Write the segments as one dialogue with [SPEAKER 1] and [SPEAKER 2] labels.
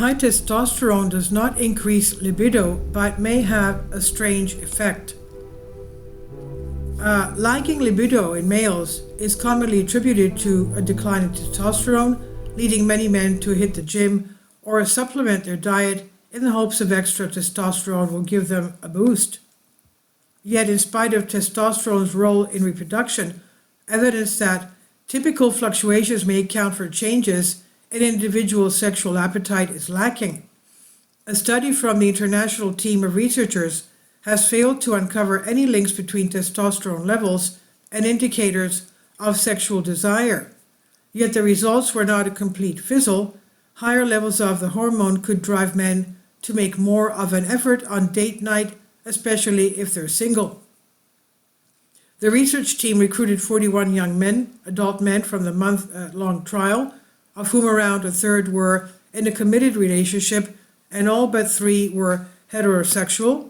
[SPEAKER 1] high testosterone does not increase libido, but may have a strange effect. Lagging libido in males is commonly attributed to a decline in testosterone, leading many men to hit the gym or supplement their diet in the hopes of extra testosterone will give them a boost. Yet, in spite of testosterone's role in reproduction, evidence that typical fluctuations may account for changes in individual sexual appetite is lacking. A study from the international team of researchers has failed to uncover any links between testosterone levels and indicators of sexual desire. Yet the results were not a complete fizzle. Higher levels of the hormone could drive men to make more of an effort on date night, especially if they're single. The research team recruited 41 young men, adult men, from the month-long trial, of whom around a third were in a committed relationship and all but 3 were heterosexual.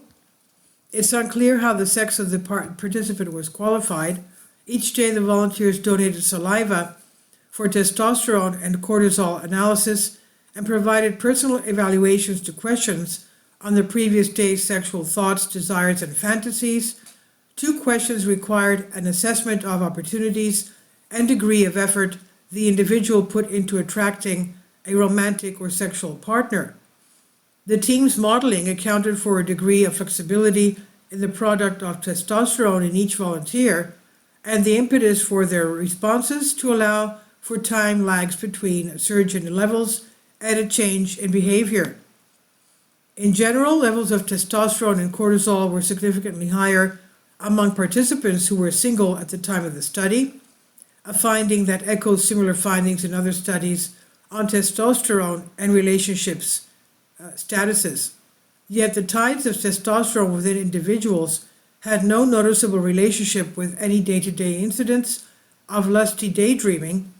[SPEAKER 1] It's unclear how the sex of the participant was qualified. Each day the volunteers donated saliva for testosterone and cortisol analysis and provided personal evaluations to questions on the previous day's sexual thoughts, desires, and fantasies. 2 questions required an assessment of opportunities and degree of effort the individual put into attracting a romantic or sexual partner. The team's modeling accounted for a degree of flexibility in the product of testosterone in each volunteer and the impetus for their responses to allow for time lags between a surge in levels and a change in behavior. In general, levels of testosterone and cortisol were significantly higher among participants who were single at the time of the study, a finding that echoes similar findings in other studies on testosterone and relationships statuses. Yet the tides of testosterone within individuals had no noticeable relationship with any day-to-day incidents of lusty daydreaming,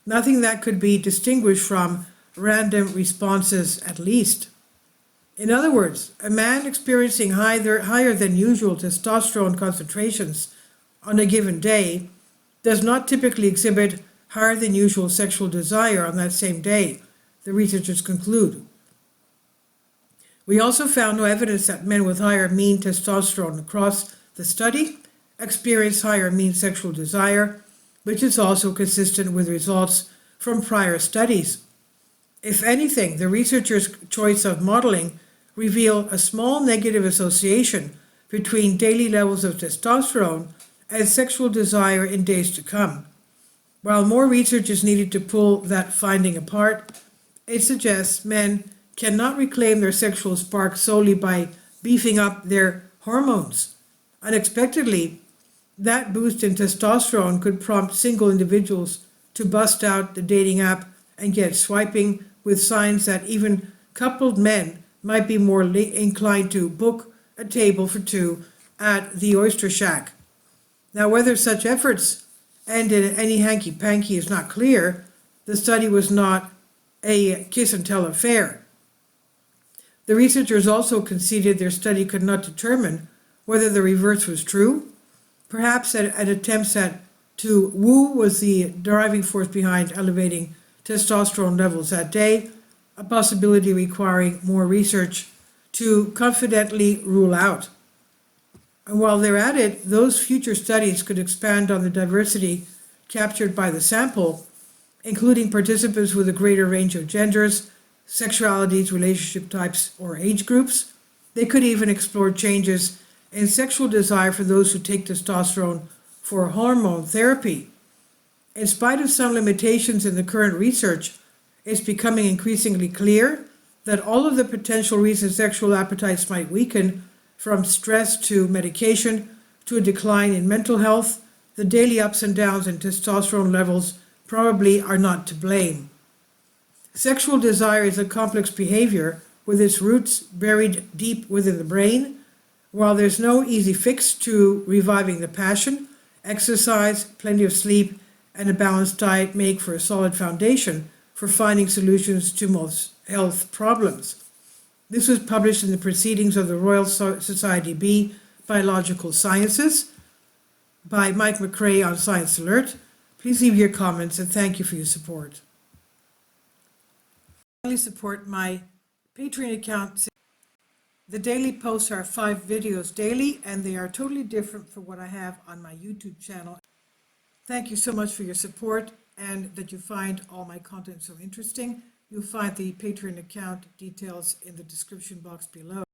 [SPEAKER 1] nothing that could be distinguished from random responses at least. In other words, a man experiencing higher than usual testosterone concentrations on a given day does not typically exhibit higher than usual sexual desire on that same day, the researchers conclude. We also found no evidence that men with higher mean testosterone across the study experience higher mean sexual desire, which is also consistent with results from prior studies. If anything, the researchers' choice of modeling reveal a small negative association between daily levels of testosterone and sexual desire in days to come. While more research is needed to pull that finding apart, it suggests men cannot reclaim their sexual spark solely by beefing up their hormones. Unexpectedly, that boost in testosterone could prompt single individuals to bust out the dating app and get swiping, with signs that even coupled men might be more inclined to book a table for 2 at the Oyster Shack. Now, whether such efforts end in any hanky-panky is not clear. The study was not a kiss-and-tell affair. The researchers also conceded their study could not determine whether the reverse was true. Perhaps an attempt to woo was the driving force behind elevating testosterone levels that day, a possibility requiring more research to confidently rule out. And while they're at it, those future studies could expand on the diversity captured by the sample, including participants with a greater range of genders, sexualities, relationship types, or age groups. They could even explore changes in sexual desire for those who take testosterone for hormone therapy. In spite of some limitations in the current research, it's becoming increasingly clear that all of the potential reasons sexual appetites might weaken, from stress to medication to a decline in mental health, the daily ups and downs in testosterone levels probably are not to blame. Sexual desire is a complex behavior with its roots buried deep within the brain. While there's no easy fix to reviving the passion, exercise, plenty of sleep, and a balanced diet make for a solid foundation for finding solutions to most health problems. This was published in the Proceedings of the Royal Society B Biological Sciences by Mike McRae on Science Alert. Please leave your comments and thank you for your support. Support my Patreon account. The daily posts are 5 videos daily, and they are totally different from what I have on my YouTube channel. Thank you so much for your support and that you find all my content so interesting. You'll find the Patreon account details in the description box below.